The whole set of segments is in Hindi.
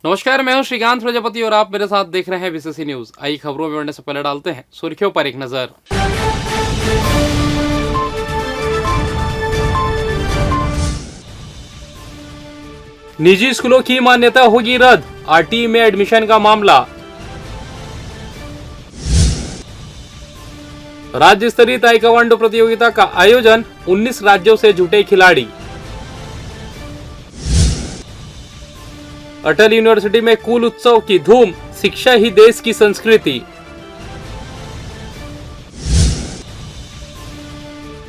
नमस्कार, मैं हूं श्रीकांत प्रजापति और आप मेरे साथ देख रहे हैं बीसीसी न्यूज। आई खबरों में बढ़ने से पहले डालते हैं सुर्खियों पर एक नजर। निजी स्कूलों की मान्यता होगी रद्द, आरटी में एडमिशन का मामला। राज्य स्तरीय ताइक्वांडो प्रतियोगिता का आयोजन, 19 राज्यों से जुटे खिलाड़ी। अटल यूनिवर्सिटी में कूल उत्सव की धूम, शिक्षा ही देश की संस्कृति।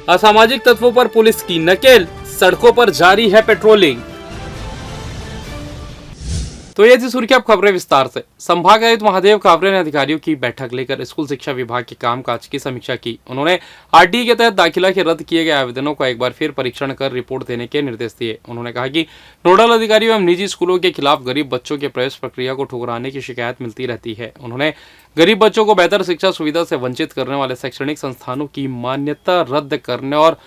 असामाजिक तत्वों पर पुलिस की नकेल, सड़कों पर जारी है पेट्रोलिंग। तो ये थी सुर्खी। अब खबरें विस्तार से। संभाग आयुक्त महादेव कावरे ने अधिकारियों की बैठक लेकर स्कूल शिक्षा विभाग के कामकाज की समीक्षा की। उन्होंने आरटीई के तहत दाखिला के रद्द किए गए आवेदनों का एक बार फिर परीक्षण कर रिपोर्ट देने के निर्देश दिए। उन्होंने कहा कि नोडल अधिकारियों एवं निजी स्कूलों के खिलाफ गरीब बच्चों के प्रवेश प्रक्रिया को ठुकराने की शिकायत मिलती रहती है। उन्होंने गरीब बच्चों को बेहतर शिक्षा सुविधा से वंचित करने वाले शैक्षणिक संस्थानों की मान्यता रद्द करने और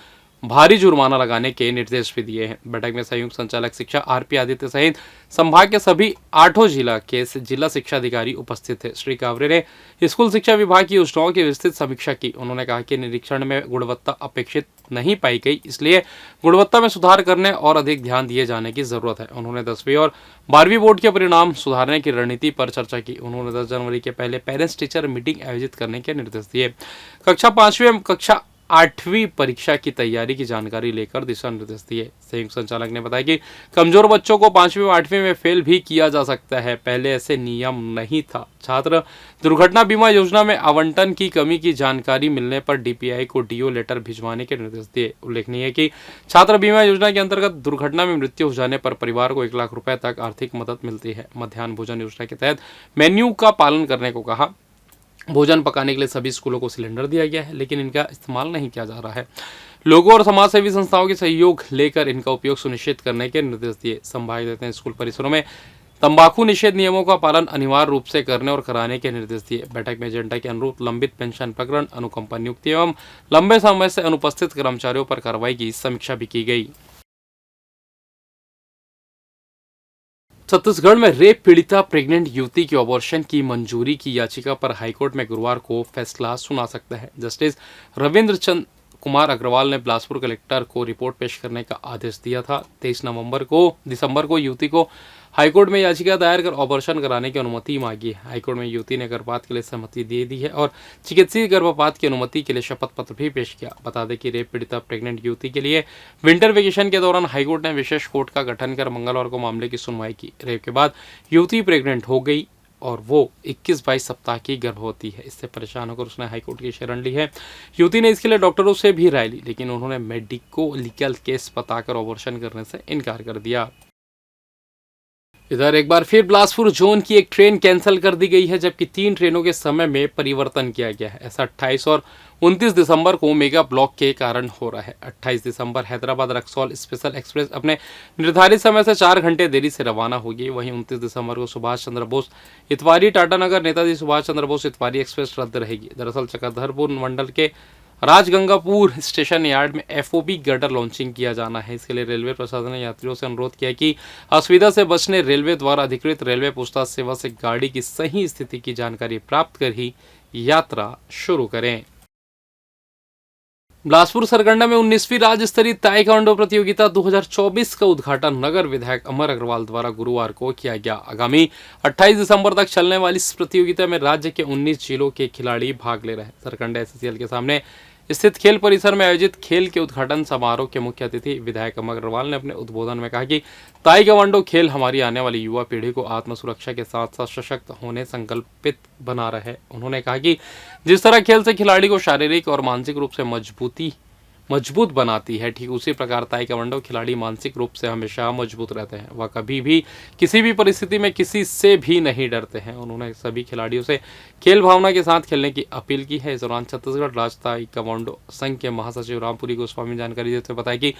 भारी जुर्माना लगाने के निर्देश भी दिए हैं। बैठक में संयुक्त संचालक शिक्षा आरपी आदित्य सहित संभाग के सभी 8 जिला के जिला शिक्षा अधिकारी उपस्थित थे। श्री कावरे ने स्कूल शिक्षा विभाग की योजनाओं की विस्तृत समीक्षा की। उन्होंने कहा कि निरीक्षण में गुणवत्ता अपेक्षित नहीं पाई गई, इसलिए गुणवत्ता में सुधार करने और अधिक ध्यान दिए जाने की जरूरत है। उन्होंने 10वीं और 12वीं बोर्ड के परिणाम सुधारने की रणनीति पर चर्चा की। उन्होंने 10 जनवरी के पहले पेरेंट्स टीचर मीटिंग आयोजित करने के निर्देश दिए। कक्षा 5वीं एवं कक्षा 8वीं परीक्षा की तैयारी की जानकारी लेकर दिशा निर्देश दिए। संयुक्त संचालक ने बताया कि कमजोर बच्चों को 5वीं व 8वीं में फेल भी किया जा सकता है, पहले ऐसे नियम नहीं था। छात्र दुर्घटना बीमा योजना में आवंटन की कमी की जानकारी मिलने पर डीपीआई को डीओ लेटर भिजवाने के निर्देश दिए। उल्लेखनीय है कि छात्र बीमा योजना के अंतर्गत दुर्घटना में मृत्यु हो जाने पर परिवार को 1 लाख रुपए तक आर्थिक मदद मिलती है। मध्याह्न भोजन योजना के तहत मेन्यू का पालन करने को कहा। भोजन पकाने के लिए सभी स्कूलों को सिलेंडर दिया गया है, लेकिन इनका इस्तेमाल नहीं किया जा रहा है। लोगों और समाज सेवी संस्थाओं के सहयोग लेकर इनका उपयोग सुनिश्चित करने के निर्देश दिए। संभाग देते हैं स्कूल परिसरों में तंबाकू निषेध नियमों का पालन अनिवार्य रूप से करने और कराने के निर्देश दिए। बैठक में एजेंडा के अनुरूप लंबित पेंशन प्रकरण, अनुकंपा नियुक्ति एवं लंबे समय से अनुपस्थित कर्मचारियों पर कार्रवाई की समीक्षा भी की गई। छत्तीसगढ़ में रेप पीड़िता प्रेग्नेंट युवती की अबॉर्शन की मंजूरी की याचिका पर हाईकोर्ट में गुरुवार को फैसला सुना सकता है। जस्टिस रविंद्र चंद कुमार अग्रवाल ने बिलासपुर कलेक्टर को रिपोर्ट पेश करने का आदेश दिया था। 23 दिसंबर को युवती को हाईकोर्ट में याचिका दायर कर ऑपरेशन कराने की अनुमति मांगी है। हाईकोर्ट में युवती ने गर्भपात के लिए सहमति दे दी है और चिकित्सीय गर्भपात की अनुमति के लिए शपथ पत्र भी पेश किया। बता दें कि रेप पीड़िता प्रेग्नेंट युवती के लिए विंटर वेकेशन के दौरान हाईकोर्ट ने विशेष कोर्ट का गठन कर मंगलवार को मामले की सुनवाई की। रेप के बाद युवती प्रेग्नेंट हो गई और वो 21-22 सप्ताह की गर्भवती है। इससे परेशान होकर उसने हाईकोर्ट की शरण ली है। युवती ने इसके लिए डॉक्टरों से भी राय ली, लेकिन उन्होंने मेडिको लीगल केस बताकर ऑपरेशन करने से इनकार कर दिया। इधर एक बार फिर बिलासपुर जोन की एक ट्रेन कैंसिल कर दी गई है, जबकि 3 ट्रेनों के समय में परिवर्तन किया गया है। ऐसा 28 और 29 दिसंबर को मेगा ब्लॉक के कारण हो रहा है। 28 दिसंबर हैदराबाद रक्सौल स्पेशल एक्सप्रेस अपने निर्धारित समय से 4 घंटे देरी से रवाना होगी। वहीं 29 दिसंबर को सुभाष चंद्र बोस इतवारी टाटानगर नेताजी सुभाष चंद्र बोस इतवारी एक्सप्रेस रद्द रहेगी। दरअसल चक्रधरपुर मंडल के राजगंगापुर स्टेशन यार्ड में एफओबी गर्डर लॉन्चिंग किया जाना है। इसके लिए रेलवे प्रशासन ने यात्रियों से अनुरोध किया कि असुविधा से बचने रेलवे द्वारा अधिकृत रेलवे पूछताछ सेवा से गाड़ी की सही स्थिति की जानकारी प्राप्त कर ही यात्रा शुरू करें। बिलासपुर सरगंडा में 19वीं राज्य स्तरीय ताइक्वांडो प्रतियोगिता 2024 का उद्घाटन नगर विधायक अमर अग्रवाल द्वारा गुरुवार को किया गया। आगामी 28 दिसंबर तक चलने वाली इस प्रतियोगिता में राज्य के 19 जिलों के खिलाड़ी भाग ले रहे हैं। सरगंडा एससीएल के सामने स्थित खेल परिसर में आयोजित खेल के उद्घाटन समारोह के मुख्य अतिथि विधायक अमर अग्रवाल ने अपने उद्बोधन में कहा कि ताइक्वांडो खेल हमारी आने वाली युवा पीढ़ी को आत्मसुरक्षा के साथ साथ सशक्त होने संकल्पित बना रहा है। उन्होंने कहा कि जिस तरह खेल से खिलाड़ी को शारीरिक और मानसिक रूप से मजबूत बनाती है, ठीक उसी प्रकार ताइक्वांडो खिलाड़ी मानसिक रूप से हमेशा मजबूत रहते हैं। वह कभी भी किसी भी परिस्थिति में किसी से भी नहीं डरते हैं। उन्होंने सभी खिलाड़ियों से खेल भावना के साथ खेलने की अपील की है। इस दौरान छत्तीसगढ़ राज्य ताइक्वांडो संघ के महासचिव रामपुरी गोस्वामी जानकारी देते हुए बताया कि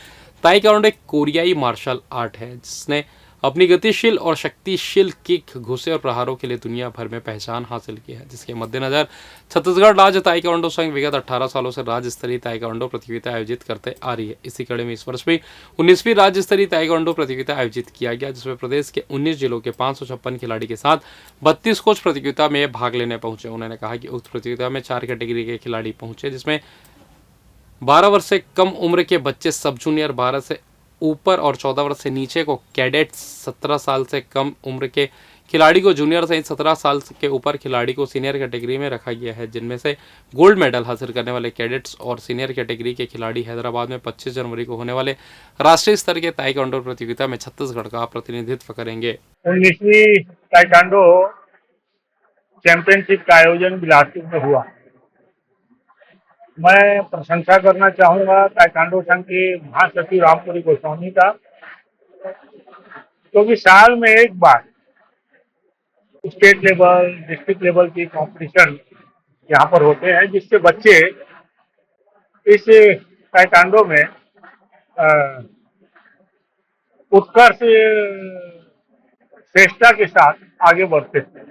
ताइक्वांडो एक कोरियाई मार्शल आर्ट है जिसने अपनी गतिशील और शक्तिशील किक, घुसे और प्रहारों के लिए दुनिया भर में पहचान हासिल की है, जिसके मद्देनजर छत्तीसगढ़ राज्य ताइक्वांडो संघ विगत 18 सालों से राज्य स्तरीय ताइक्वांडो प्रतियोगिता आयोजित करते आ रही है। इसी कड़ी में इस वर्ष भी 19वीं राज्य स्तरीय ताइक्वांडो प्रतियोगिता आयोजित किया गया, जिसमें प्रदेश के 19 जिलों के 556 खिलाड़ी के साथ 32 कोच प्रतियोगिता में भाग लेने पहुंचे। उन्होंने कहा कि उक्त प्रतियोगिता में 4 कैटेगरी के खिलाड़ी पहुंचे, जिसमें 12 वर्ष से कम उम्र के बच्चे सब जूनियर, 12 से ऊपर और 14 वर्ष से नीचे को कैडेट्स, 17 साल से कम उम्र के खिलाड़ी को जूनियर सहित 17 साल के ऊपर खिलाड़ी को सीनियर कैटेगरी में रखा गया है, जिनमें से गोल्ड मेडल हासिल करने वाले कैडेट्स और सीनियर कैटेगरी के खिलाड़ी हैदराबाद में 25 जनवरी को होने वाले राष्ट्रीय स्तर के ताइक्वांडो प्रतियोगिता में छत्तीसगढ़ का प्रतिनिधित्व करेंगे। 19वीं ताइक्वांडो चैंपियनशिप का आयोजन बिलासपुर में हुआ। मैं प्रशंसा करना चाहूंगा ताइक्वांडो संघ के महासचिव रामपुरी गोस्वामी का, क्योंकि साल में एक बार स्टेट लेवल, डिस्ट्रिक्ट लेवल की कंपटीशन यहाँ पर होते हैं, जिससे बच्चे इस ताइक्वांडो में उत्कर्ष श्रेष्ठता के साथ आगे बढ़ते हैं।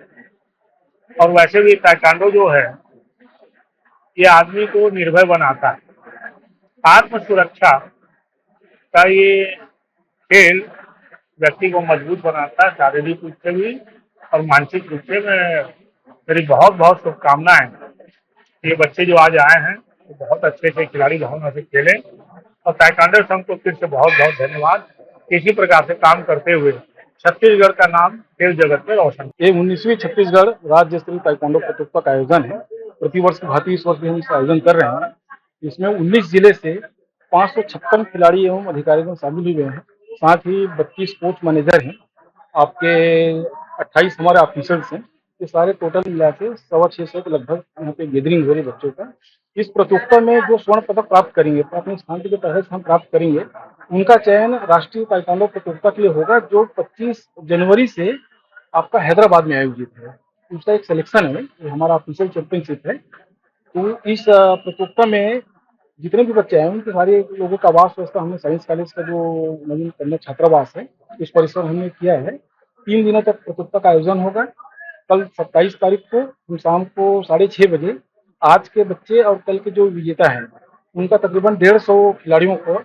और वैसे भी ताइक्वांडो जो है ये आदमी को निर्भय बनाता है। आत्म सुरक्षा का ये खेल व्यक्ति को मजबूत बनाता है, शारीरिक रूप से भी और मानसिक रूप से। मेरी बहुत बहुत शुभकामनाएं। ये बच्चे जो आज आए हैं वो बहुत अच्छे से खिलाड़ी भावना से खेले, और ताइक्वांडो संघ को फिर से बहुत बहुत धन्यवाद। इसी प्रकार से काम करते हुए छत्तीसगढ़ का नाम खेल जगत में रोशन। ये 19वीं छत्तीसगढ़ राज्य स्तरीय ताइक्वांडो प्रतियोगिता का आयोजन है। प्रतिवर्ष की भांति इस वर्ष भी हम इस आयोजन कर रहे हैं। इसमें 19 जिले से 556 खिलाड़ी एवं अधिकारी शामिल हुए हैं। साथ ही 32 कोच मैनेजर हैं, आपके 28 हमारे ऑफिसर्स हैं। ये सारे टोटल मिला के 625 के लगभग यहाँ पे गैदरिंग हो रही बच्चों का। इस प्रतियोगिता में जो स्वर्ण पदक प्राप्त करेंगे, अपने स्थान के जो पहले स्थान प्राप्त करेंगे, उनका चयन राष्ट्रीय ताइक्वांडो प्रतियोगिता के लिए होगा, जो 25 जनवरी से आपका हैदराबाद में आयोजित है। उसका एक सिलेक्शन है, ये हमारा ऑफिशियल चैंपियनशिप है। तो इस प्रतियोगिता में जितने भी बच्चे हैं उनके सारे लोगों का आवास व्यवस्था हमने साइंस कॉलेज का जो नवीन कन्या छात्रावास है इस परिसर हमने किया है। 3 दिनों तक प्रतियोगिता का आयोजन होगा। कल 27 तारीख को हम शाम को 6:30 बजे आज के बच्चे और कल के जो विजेता हैं उनका तकरीबन 150 खिलाड़ियों को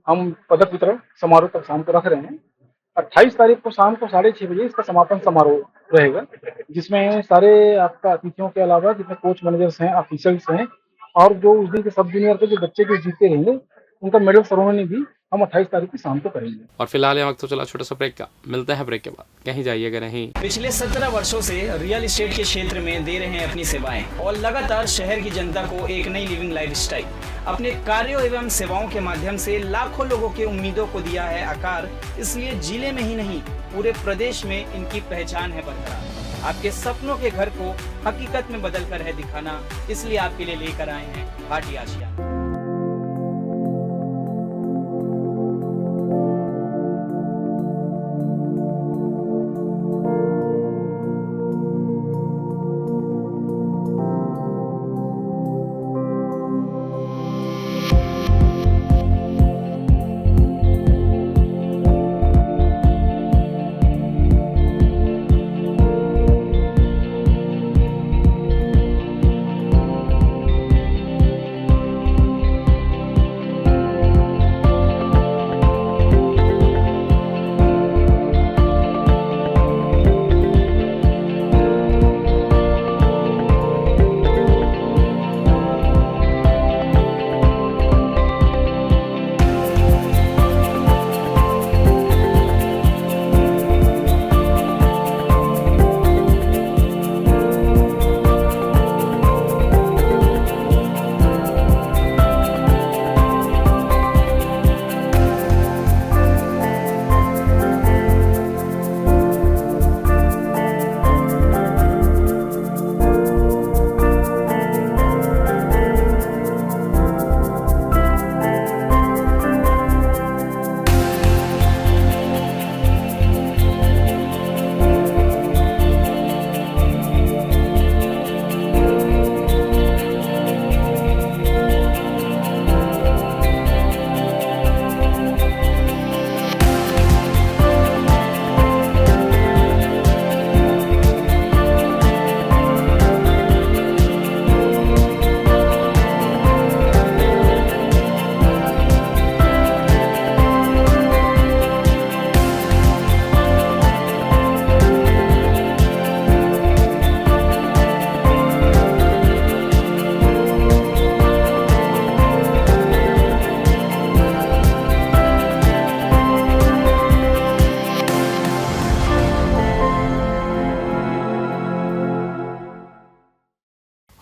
हम पदक वितरण समारोह तक शाम को रख रहे हैं। 28 तारीख को शाम को 6:30 बजे इसका समापन समारोह रहेगा, जिसमें सारे आपका अतिथियों के अलावा जितने कोच मैनेजर्स हैं, ऑफिसर्स हैं, और जो उस दिन के सब जूनियर के जो बच्चे जो जीते रहेंगे उनका मेडल सेरेमनी भी हम 28 तारीख की शाम को करेंगे। और फिलहाल यहाँ वक्त तो चला छोटा सा ब्रेक का, मिलते हैं ब्रेक के बाद, कहीं जाइएगा नहीं। पिछले 17 वर्षों से रियल एस्टेट के क्षेत्र में दे रहे हैं अपनी सेवाएं और लगातार शहर की जनता को एक नई लिविंग लाइफस्टाइल। अपने कार्यों एवं सेवाओं के माध्यम से लाखों लोगों की उम्मीदों को दिया है आकार। इसलिए जिले में ही नहीं पूरे प्रदेश में इनकी पहचान है बरकरार। आपके सपनों के घर को हकीकत में बदल कर है दिखाना, इसलिए आपके लिए लेकर आए हैं भाटी आशिया।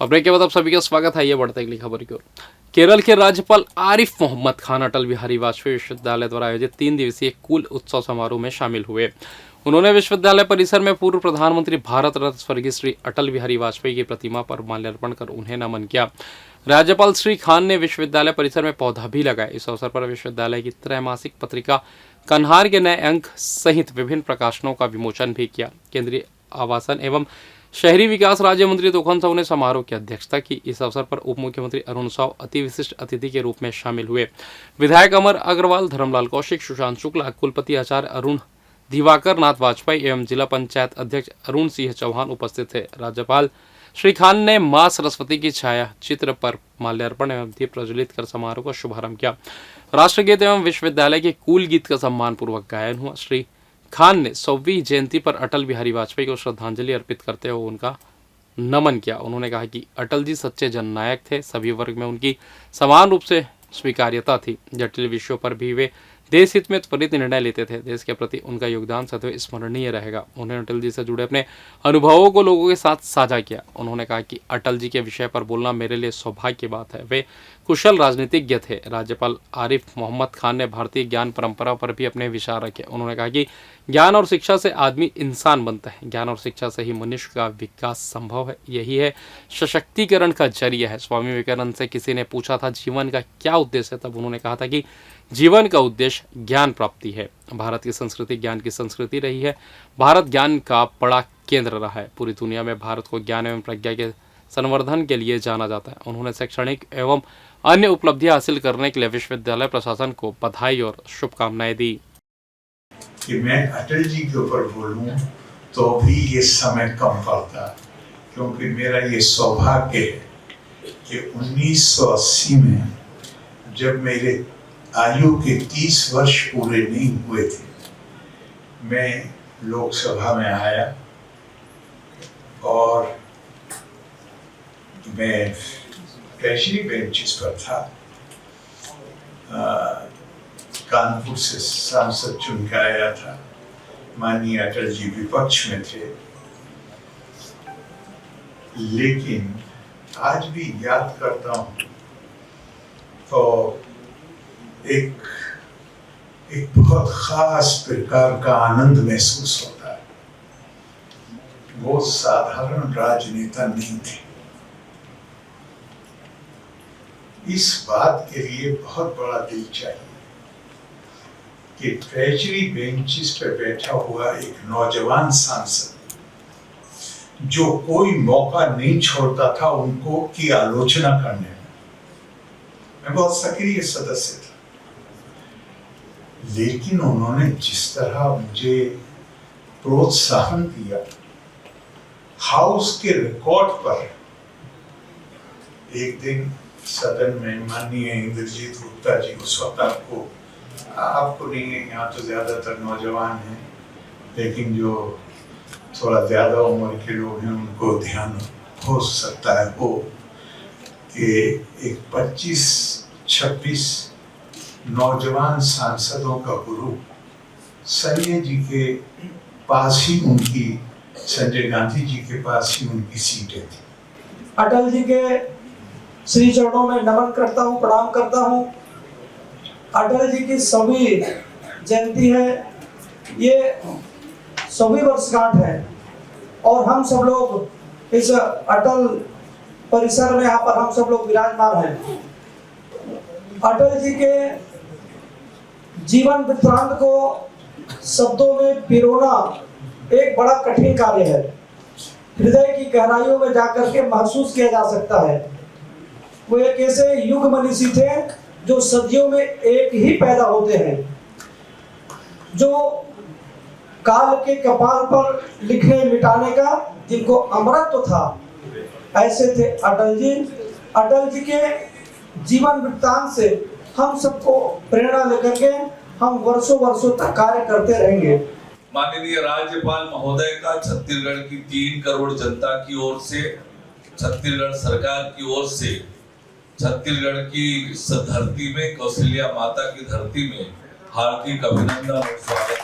और ब्रेक के बाद आप सभी का स्वागत है। ये बढ़ते अगली खबर की ओर। केरल के राज्यपाल आरिफ मोहम्मद खान अटल बिहारी वाजपेयी विश्वविद्यालय द्वारा आयोजित 3 दिवसीय कूल उत्सव समारोह में शामिल हुए। उन्होंने विश्वविद्यालय परिसर में पूर्व प्रधानमंत्री भारत रत्न स्वर्गीय श्री अटल बिहारी वाजपेयी की प्रतिमा पर माल्यार्पण कर उन्हें नमन किया। राज्यपाल श्री खान ने विश्वविद्यालय परिसर में पौधा भी लगाया। इस अवसर पर विश्वविद्यालय की त्रैमासिक पत्रिका कन्हार के नए अंक सहित विभिन्न प्रकाशनों का विमोचन भी किया। केंद्रीय आवासन एवं शहरी विकास राज्य मंत्री तोखन साहू ने समारोह की अध्यक्षता की। इस अवसर पर उप मुख्यमंत्री अरुण साव अति विशिष्ट अतिथि के रूप में शामिल हुए। विधायक अमर अग्रवाल, धर्मलाल कौशिक, सुशांत शुक्ला, कुलपति आचार्य अरुण दिवाकर नाथ वाजपेयी एवं जिला पंचायत अध्यक्ष अरुण सिंह चौहान उपस्थित थे। राज्यपाल श्री खान ने मां सरस्वती की छाया चित्र पर माल्यार्पण एवं दीप प्रज्वलित कर समारोह का शुभारंभ किया। राष्ट्रगीत एवं विश्वविद्यालय के कूल गीत का सम्मान पूर्वक गायन हुआ। श्री खान ने 100वीं जयंती पर अटल बिहारी वाजपेयी को श्रद्धांजलि अर्पित करते हुए उनका नमन किया। उन्होंने कहा कि अटल जी सच्चे जननायक थे। सभी वर्ग में उनकी समान रूप से स्वीकार्यता थी। जटिल विषयों पर भी वे देश हित में त्वरित निर्णय लेते थे। देश के प्रति उनका योगदान सदैव स्मरणीय रहेगा। उन्होंने अटल जी से जुड़े अपने अनुभवों को लोगों के साथ साझा किया। उन्होंने कहा कि अटल जी के विषय पर बोलना मेरे लिए सौभाग्य की बात है। वे कुशल राजनीतिज्ञ थे। राज्यपाल आरिफ मोहम्मद खान ने भारतीय ज्ञान परंपरा पर भी अपने विचार रखे। उन्होंने कहा कि ज्ञान और शिक्षा से आदमी इंसान बनता है। ज्ञान और शिक्षा से ही मनुष्य का विकास संभव है। यही है सशक्तिकरण का जरिया है। स्वामी विवेकानंद से किसी ने पूछा था जीवन का क्या उद्देश्य है, तब उन्होंने कहा था कि जीवन का उद्देश्य ज्ञान प्राप्ति है। भारत की संस्कृति ज्ञान की संस्कृति रही है। भारत ज्ञान का बड़ा केंद्र रहा है। पूरी दुनिया में भारत को ज्ञान एवं प्रज्ञा के संवर्धन के लिए जाना जाता है। उन्होंने शैक्षणिक एवं अन्य उपलब्धियां हासिल करने के लिए विश्वविद्यालय प्रशासन को बधाई और शुभकामनाएं दी। कि मैं अटल जी के ऊपर बोलूं तो भी ये समय कम पड़ता, क्योंकि मेरा ये सौभाग्य है कि 1980 में जब मेरे आयु के 30 वर्ष पूरे नहीं हुए थे, मैं लोकसभा में आया और मैं ट्रेजरी बेंचेस पर था। कानपुर से सांसद चुन के आया था। माननीय अटल जी विपक्ष में थे, लेकिन आज भी याद करता हूँ तो एक बहुत खास प्रकार का आनंद महसूस होता है। वो साधारण राजनेता नहीं थे। इस बात के लिए बहुत बड़ा दिल चाहिए कि ट्रेजरी बेंचेस पे बैठा हुआ एक नौजवान सांसद जो कोई मौका नहीं छोड़ता था उनको की आलोचना करने में। मैं बहुत सक्रिय सदस्य था, लेकिन उन्होंने जिस तरह मुझे प्रोत्साहन दिया, हाउस के रिकॉर्ड पर एक दिन सदन में माननीय इंद्रजीत गुप्ता जी, उस वक्त आपको नहीं है, यहाँ तो ज्यादातर नौजवान हैं, लेकिन जो थोड़ा ज्यादा उम्र के लोग हैं उनको ध्यान हो सकता है वो कि एक 25-26 नौजवान सांसदों का ग्रुप संजय जी के पास ही उनकी, संजय गांधी जी के पास ही उनकी सीटें थी। अटल जी के श्री चरणों में नमन करता हूँ, प्रणाम करता हूँ। अटल जी की 100वीं जयंती है, ये 100वीं वर्षगांठ है और हम सब लोग इस अटल परिसर में यहाँ पर हम सब लोग विराजमान हैं। अटल जी के जीवन वृत्तांत को शब्दों में पिरोना एक बड़ा कठिन कार्य है। हृदय की गहराइयों में जाकर के महसूस किया जा सकता है। वो एक ऐसे युग मनीषी थे जो सदियों में एक ही पैदा होते हैं, जो काल के कपाल पर लिखने मिटाने का जिनको अमरत्व था, ऐसे थे अटल जी। अटल जी के जीवन वृत्तांत से हम सबको प्रेरणा लेकर के हम वर्षों तक कार्य करते रहेंगे। माननीय राज्यपाल महोदय का छत्तीसगढ़ की 3 करोड़ जनता की ओर से, छत्तीसगढ़ सरकार की ओर से, छत्तीसगढ़ की इस धरती में, कौशल्या माता की धरती में हार्दिक अभिनंदन और स्वागत।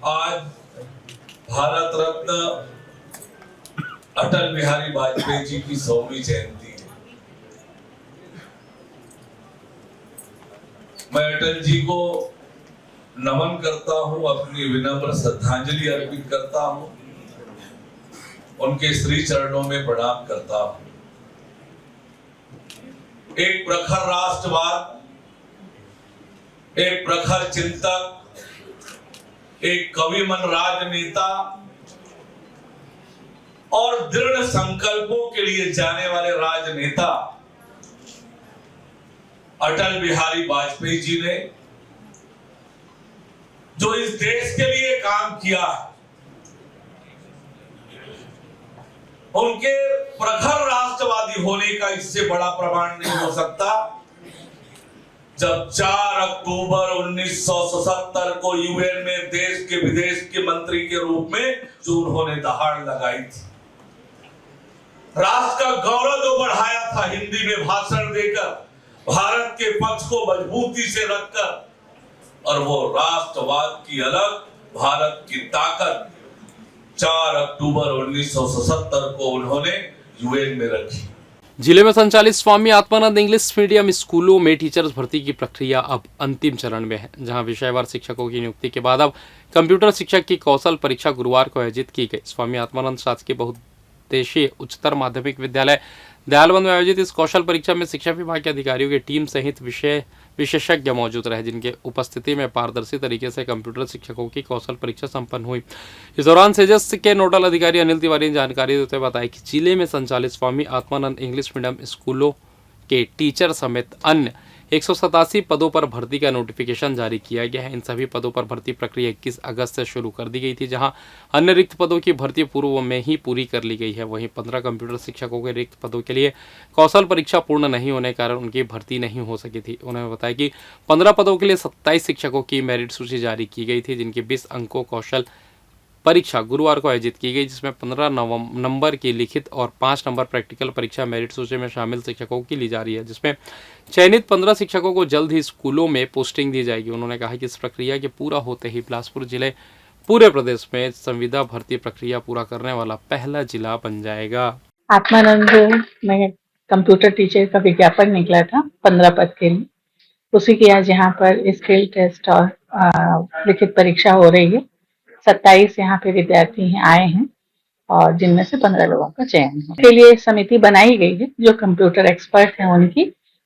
आज भारत रत्न अटल बिहारी वाजपेयी जी की 100वीं जयंती है। मैं अटल जी को नमन करता हूं, अपनी विनम्र श्रद्धांजलि अर्पित करता हूं, उनके श्री चरणों में प्रणाम करता हूं। एक प्रखर राष्ट्रवाद, एक प्रखर चिंतक, एक कविमन राजनेता और दृढ़ संकल्पों के लिए जाने वाले राजनेता अटल बिहारी वाजपेयी जी ने जो इस देश के लिए काम किया है, उनके प्रखर राष्ट्रवादी होने का इससे बड़ा प्रमाण नहीं हो सकता जब 4 अक्टूबर 1977 को यूएन में देश के विदेश के मंत्री के रूप में जो उन्होंने दहाड़ लगाई थी, राष्ट्र का गौरव जो बढ़ाया था हिंदी में भाषण देकर, भारत के पक्ष को मजबूती से रखकर, और वो राष्ट्रवाद की अलग, भारत की ताकत 4 अक्टूबर 1977 को उन्होंने यूएन में रखी। जिले में संचालित स्वामी आत्मानंद इंग्लिश मीडियम स्कूलों में टीचर्स भर्ती की प्रक्रिया अब अंतिम चरण में है, जहां विषयवार शिक्षकों की नियुक्ति के बाद अब कंप्यूटर शिक्षक की कौशल परीक्षा गुरुवार को आयोजित की गई। स्वामी आत्मानंद शासकीय बहुउद्देशीय उच्चतर माध्यमिक विद्यालय दयालबंद में आयोजित इस कौशल परीक्षा में शिक्षा विभाग के अधिकारियों की टीम सहित विशेषज्ञ मौजूद रहे, जिनके उपस्थिति में पारदर्शी तरीके से कंप्यूटर शिक्षकों की कौशल परीक्षा संपन्न हुई। इस दौरान सेजस के नोडल अधिकारी अनिल तिवारी ने जानकारी देते हुए बताया कि जिले में संचालित स्वामी आत्मानंद इंग्लिश मीडियम स्कूलों के टीचर समेत अन्य 187 पदों पर भर्ती का नोटिफिकेशन जारी किया गया है। इन सभी पदों पर भर्ती प्रक्रिया 21 अगस्त से शुरू कर दी गई थी, जहां अन्य रिक्त पदों की भर्ती पूर्व में ही पूरी कर ली गई है। वहीं 15 कंप्यूटर शिक्षकों के रिक्त पदों के लिए कौशल परीक्षा पूर्ण नहीं होने के कारण उनकी भर्ती नहीं हो सकी थी। उन्होंने बताया कि 15 पदों के लिए 27 शिक्षकों की मेरिट सूची जारी की गई थी, जिनकी 20 अंकों कौशल परीक्षा गुरुवार को आयोजित की गई, जिसमें 15 नंबर की लिखित और 5 नंबर प्रैक्टिकल परीक्षा मेरिट सूची में शामिल शिक्षकों की ली जा रही है, जिसमें चयनित 15 शिक्षकों को जल्द ही स्कूलों में पोस्टिंग दी जाएगी। उन्होंने कहा कि इस प्रक्रिया के पूरा होते ही बिलासपुर जिले पूरे प्रदेश में संविदा भर्ती प्रक्रिया पूरा करने वाला पहला जिला बन जाएगा। आत्मानंद में कंप्यूटर टीचर का विज्ञापन निकला था 15 पद के लिए, उसी के आज यहाँ पर स्किल टेस्ट और लिखित परीक्षा हो रही है। 27 यहाँ पे विद्यार्थी आए हैं और जिनमें से 15 लोगों का चयन है। के लिए समिति बनाई गई है, जो कंप्यूटर एक्सपर्ट हैं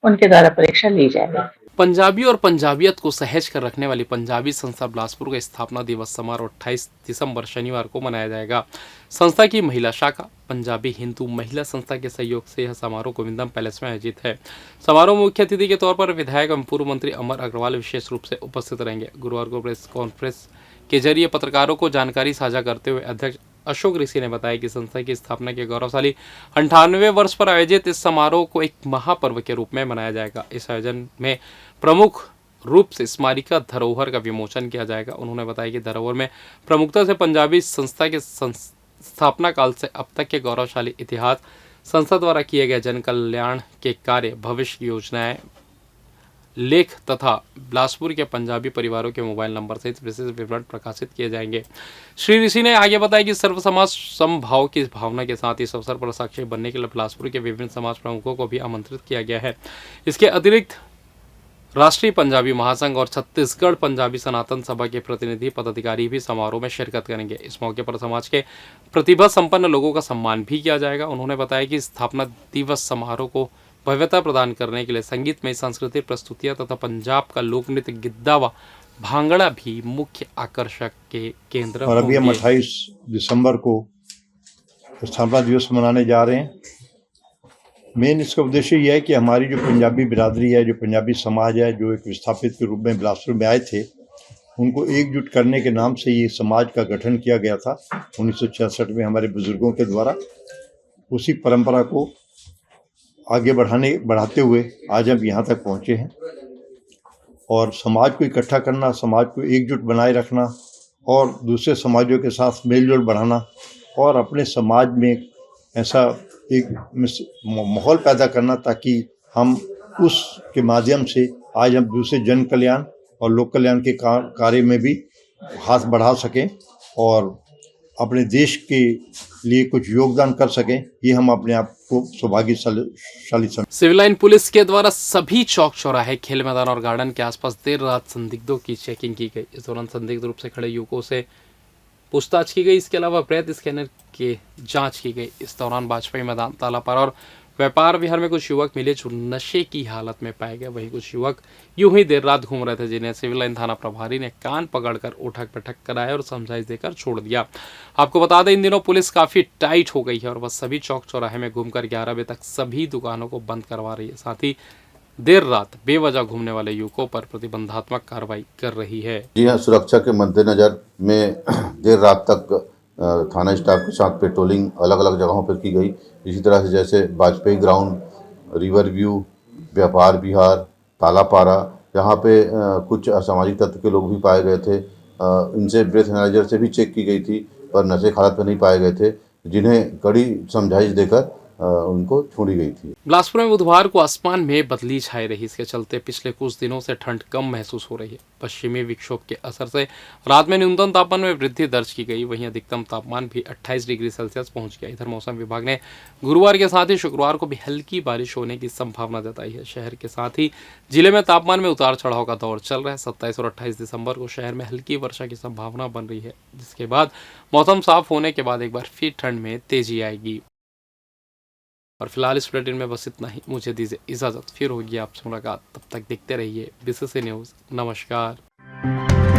उनके द्वारा परीक्षा ली जाएगी। पंजाबी और पंजाबियत को सहेज कर रखने वाली पंजाबी संस्था बिलासपुर का स्थापना दिवस समारोह 28 दिसंबर शनिवार को मनाया जाएगा। संस्था की महिला शाखा पंजाबी हिंदू महिला संस्था के सहयोग से यह समारोह गोविंदम पैलेस में आयोजित है। समारोह में मुख्य अतिथि के तौर पर विधायक एवं पूर्व मंत्री अमर अग्रवाल विशेष रूप से उपस्थित रहेंगे। गुरुवार को प्रेस कॉन्फ्रेंस के जरिए पत्रकारों को जानकारी साझा करते हुए अध्यक्ष अशोक ऋषि ने बताया कि संस्था की स्थापना के गौरवशाली 98वें वर्ष पर आयोजित इस समारोह को एक महापर्व के रूप में मनाया जाएगा। इस आयोजन में प्रमुख रूप से स्मारिका धरोहर का विमोचन किया जाएगा। उन्होंने बताया कि धरोहर में प्रमुखता से पंजाबी संस्था के स्थापना काल से अब तक के गौरवशाली इतिहास, संस्था द्वारा किए गए जन कल्याण के कार्य, भविष्य की योजनाएं, लेख तथा बिलासपुर के पंजाबी परिवारों के मोबाइल नंबर सहित विशेष विवरण प्रकाशित किए जाएंगे। श्री ऋषि ने आगे बताया कि सर्व समाज समभाव की भावना के साथ इस अवसर पर साक्षी बनने के लिए बिलासपुर के विभिन्न समाज प्रमुखों को भी आमंत्रित किया गया है। इसके अतिरिक्त राष्ट्रीय पंजाबी महासंघ और छत्तीसगढ़ पंजाबी सनातन सभा के प्रतिनिधि पदाधिकारी भी समारोह में शिरकत करेंगे। इस मौके पर समाज के प्रतिभा संपन्न लोगों का सम्मान भी किया जाएगा। उन्होंने बताया कि स्थापना दिवस समारोह को भव्यता प्रदान करने के लिए संगीतमय सांस्कृतिक प्रस्तुतियां तथा पंजाब का लोक नृत्य गिद्दा व भांगड़ा भी मुख्य आकर्षक के केंद्र और अभी हम 28 दिसंबर को स्थापना दिवस मनाने जा रहे हैं। मेन इसका उद्देश्य यह है कि हमारी जो पंजाबी बिरादरी है, जो पंजाबी समाज है, जो एक विस्थापित के रूप में बिलासपुर में आए थे, उनको एकजुट करने के नाम से ये समाज का गठन किया गया था 1966 में हमारे बुजुर्गों के द्वारा। उसी परंपरा को आगे बढ़ाते हुए आज हम यहाँ तक पहुँचे हैं और समाज को इकट्ठा करना, समाज को एकजुट बनाए रखना और दूसरे समाजों के साथ मेलजोल बढ़ाना और अपने समाज में ऐसा एक माहौल पैदा करना ताकि हम उसके माध्यम से आज हम दूसरे जन कल्याण और लोक कल्याण के कार्य में भी हाथ बढ़ा सकें और अपने देश के लिए कुछ योगदान कर सकें, ये हम अपने आप को सौभाग्यशाली समझ। सिविल लाइन पुलिस के द्वारा सभी चौक चौराहे, खेल मैदान और गार्डन के आसपास देर रात संदिग्धों की चेकिंग की गई। इस दौरान संदिग्ध रूप से खड़े युवकों से पूछताछ की गई। इसके अलावा अवैध स्कैनर के जांच की गई। इस दौरान वाजपेयी मैदान, तालापारा और व्यापार विहार में कुछ युवक मिले जो नशे की हालत में पाए गए। वहीं कुछ युवक यूं ही देर रात घूम रहे थे, जिन्हें सिविल लाइन थाना प्रभारी ने कान पकड़कर उठक बैठक कराया और समझाइश देकर छोड़ दिया। आपको बता दें, इन दिनों पुलिस काफी टाइट हो गई है और वह सभी चौक चौराहे में घूमकर 11 बजे तक सभी दुकानों को बंद करवा रही है। साथ ही देर रात बेवजह घूमने वाले युवकों पर प्रतिबंधात्मक कार्रवाई कर रही है। जी हाँ, सुरक्षा के मद्देनजर में देर रात तक थाना स्टाफ के साथ पेट्रोलिंग अलग अलग जगहों पर की गई। इसी तरह से जैसे वाजपेयी ग्राउंड, रिवर व्यू, व्यापार विहार, तालापारा, यहाँ पे कुछ असामाजिक तत्व के लोग भी पाए गए थे। इनसे ब्रेथ एनालाइजर से भी चेक की गई थी, पर नशे की हालत में नहीं पाए गए थे, जिन्हें कड़ी समझाइश देकर उनको छोड़ी गई थी। बिलासपुर में बुधवार को आसमान में बदली छाई रही। इसके चलते पिछले कुछ दिनों से ठंड कम महसूस हो रही है। पश्चिमी विक्षोभ के असर से रात में न्यूनतम तापमान में वृद्धि दर्ज की गई। वहीं अधिकतम तापमान भी 28 डिग्री सेल्सियस पहुंच गया। इधर मौसम विभाग ने गुरुवार के साथ ही शुक्रवार को भी हल्की बारिश होने की संभावना जताई है। शहर के साथ ही जिले में तापमान में उतार चढ़ाव का दौर चल रहा है। 27 और 28 दिसंबर को शहर में हल्की वर्षा की संभावना बन रही है, जिसके बाद मौसम साफ होने के बाद एक बार फिर ठंड में तेजी आएगी। और फिलहाल इस बुलेटिन में बस इतना ही। मुझे दीजिए इजाजत, फिर होगी आपसे मुलाकात। तब तक देखते रहिए BCC न्यूज़। नमस्कार।